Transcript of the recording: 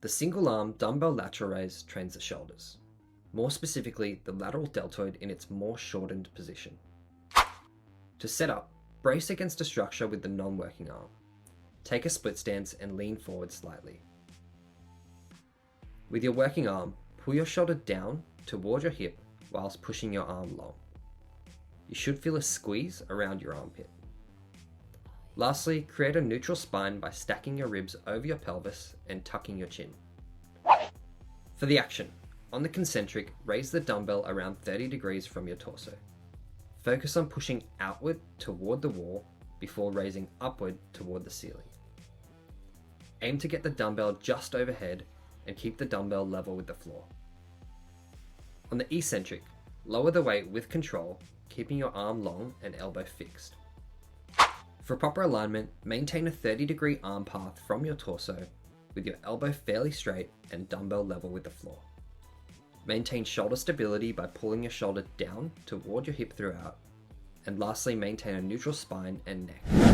The single arm dumbbell lateral raise trains the shoulders, more specifically the lateral deltoid in its more shortened position. To set up, brace against a structure with the non-working arm. Take a split stance and lean forward slightly. With your working arm, pull your shoulder down toward your hip whilst pushing your arm long. You should feel a squeeze around your armpit. Lastly, create a neutral spine by stacking your ribs over your pelvis and tucking your chin. For the action, on the concentric, raise the dumbbell around 30 degrees from your torso. Focus on pushing outward toward the wall before raising upward toward the ceiling. Aim to get the dumbbell just overhead and keep the dumbbell level with the floor. On the eccentric, lower the weight with control, keeping your arm long and elbow fixed. For proper alignment, maintain a 30-degree arm path from your torso with your elbow fairly straight and dumbbell level with the floor. Maintain shoulder stability by pulling your shoulder down toward your hip throughout. And lastly, maintain a neutral spine and neck.